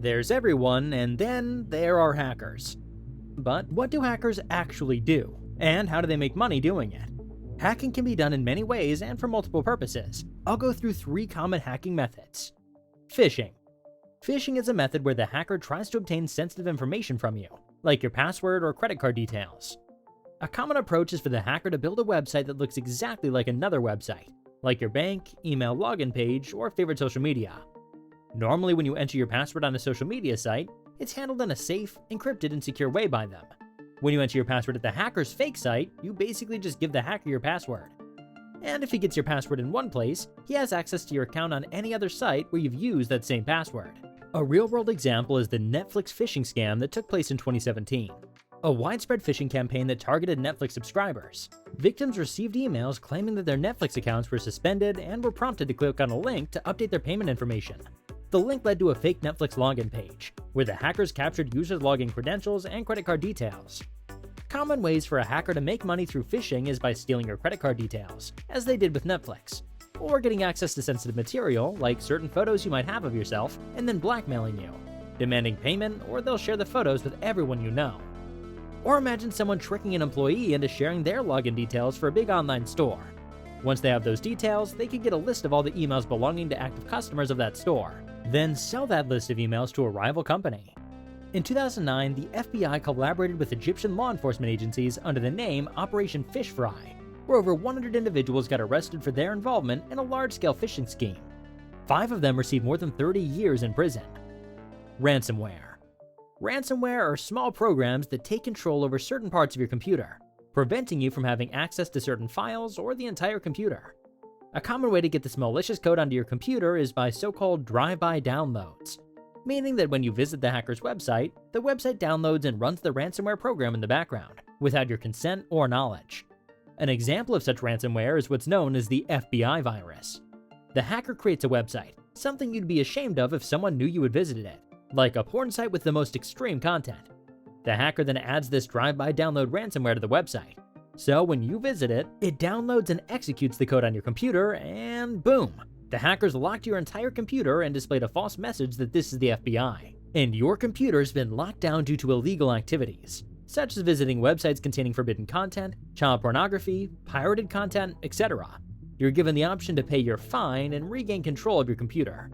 There's everyone, and then there are hackers. But what do hackers actually do? And how do they make money doing it? Hacking can be done in many ways and for multiple purposes. I'll go through 3 common hacking methods. Phishing. Phishing is a method where the hacker tries to obtain sensitive information from you, like your password or credit card details. A common approach is for the hacker to build a website that looks exactly like another website, like your bank, email login page, or favorite social media. Normally, when you enter your password on a social media site, it's handled in a safe, encrypted, and secure way by them. When you enter your password at the hacker's fake site, you basically just give the hacker your password. And if he gets your password in one place, he has access to your account on any other site where you've used that same password. A real-world example is the Netflix phishing scam that took place in 2017. A widespread phishing campaign that targeted Netflix subscribers. Victims received emails claiming that their Netflix accounts were suspended and were prompted to click on a link to update their payment information. The link led to a fake Netflix login page, where the hackers captured users' login credentials and credit card details. Common ways for a hacker to make money through phishing is by stealing your credit card details, as they did with Netflix, or getting access to sensitive material, like certain photos you might have of yourself, and then blackmailing you, demanding payment, or they'll share the photos with everyone you know. Or imagine someone tricking an employee into sharing their login details for a big online store. Once they have those details, they can get a list of all the emails belonging to active customers of that store, then sell that list of emails to a rival company. In 2009, the FBI collaborated with Egyptian law enforcement agencies under the name Operation Fish Fry, where over 100 individuals got arrested for their involvement in a large-scale phishing scheme. 5 of them received more than 30 years in prison. Ransomware. Ransomware are small programs that take control over certain parts of your computer, preventing you from having access to certain files or the entire computer. A common way to get this malicious code onto your computer is by so-called drive-by downloads, meaning that when you visit the hacker's website, the website downloads and runs the ransomware program in the background, without your consent or knowledge. An example of such ransomware is what's known as the FBI virus. The hacker creates a website, something you'd be ashamed of if someone knew you had visited it, like a porn site with the most extreme content. The hacker then adds this drive-by download ransomware to the website. So when you visit it, it downloads and executes the code on your computer, and boom! The hackers locked your entire computer and displayed a false message that this is the FBI. And your computer's been locked down due to illegal activities, such as visiting websites containing forbidden content, child pornography, pirated content, etc. You're given the option to pay your fine and regain control of your computer.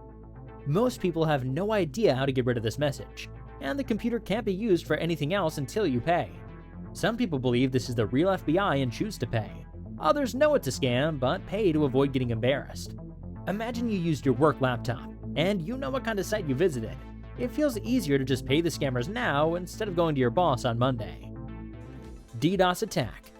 Most people have no idea how to get rid of this message, and the computer can't be used for anything else until you pay. Some people believe this is the real FBI and choose to pay. Others know it's a scam, but pay to avoid getting embarrassed. Imagine you used your work laptop, and you know what kind of site you visited. It feels easier to just pay the scammers now instead of going to your boss on Monday. DDoS attack.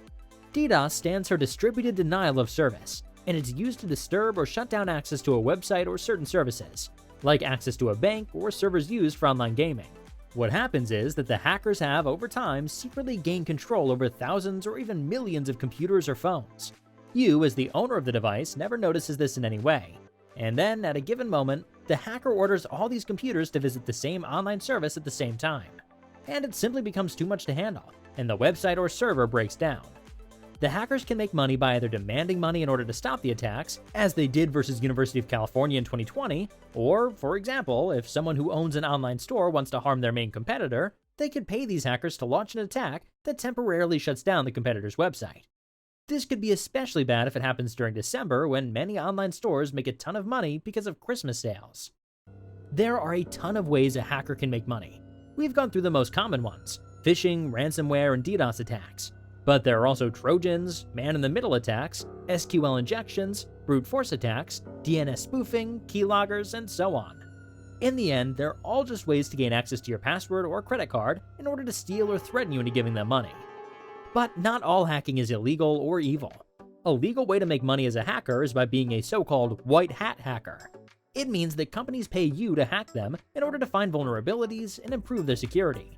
DDoS stands for Distributed Denial of Service, and it's used to disturb or shut down access to a website or certain services, like access to a bank or servers used for online gaming. What happens is that the hackers have, over time, secretly gained control over thousands or even millions of computers or phones. You, as the owner of the device, never notices this in any way. And then, at a given moment, the hacker orders all these computers to visit the same online service at the same time. And it simply becomes too much to handle, and the website or server breaks down. The hackers can make money by either demanding money in order to stop the attacks, as they did versus University of California in 2020, or, for example, if someone who owns an online store wants to harm their main competitor, they could pay these hackers to launch an attack that temporarily shuts down the competitor's website. This could be especially bad if it happens during December, when many online stores make a ton of money because of Christmas sales. There are a ton of ways a hacker can make money. We've gone through the most common ones: phishing, ransomware, and DDoS attacks. But there are also Trojans, man-in-the-middle attacks, SQL injections, brute force attacks, DNS spoofing, keyloggers, and so on. In the end, they're all just ways to gain access to your password or credit card in order to steal or threaten you into giving them money. But not all hacking is illegal or evil. A legal way to make money as a hacker is by being a so-called white hat hacker. It means that companies pay you to hack them in order to find vulnerabilities and improve their security.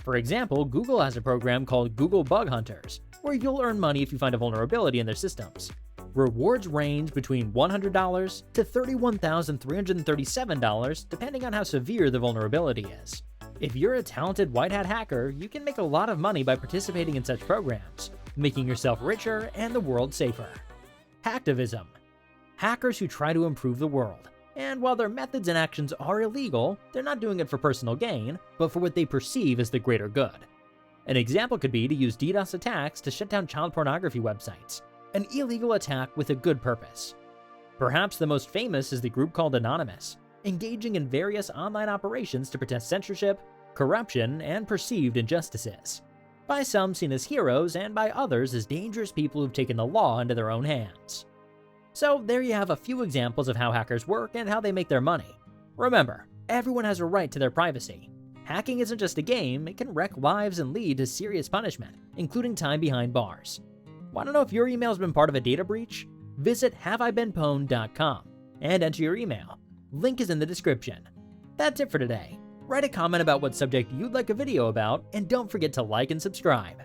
For example, Google has a program called Google Bug Hunters, where you'll earn money if you find a vulnerability in their systems. Rewards range between $100 to $31,337 depending on how severe the vulnerability is. If you're a talented white hat hacker, you can make a lot of money by participating in such programs, making yourself richer and the world safer. Hacktivism. Hackers who try to improve the world. And while their methods and actions are illegal, they're not doing it for personal gain, but for what they perceive as the greater good. An example could be to use DDoS attacks to shut down child pornography websites, an illegal attack with a good purpose. Perhaps the most famous is the group called Anonymous, engaging in various online operations to protest censorship, corruption, and perceived injustices. By some seen as heroes, and by others as dangerous people who've taken the law into their own hands. So there you have a few examples of how hackers work and how they make their money. Remember, everyone has a right to their privacy. Hacking isn't just a game, it can wreck lives and lead to serious punishment, including time behind bars. Want to know if your email's been part of a data breach? Visit haveibeenpwned.com and enter your email. Link is in the description. That's it for today. Write a comment about what subject you'd like a video about, and don't forget to like and subscribe.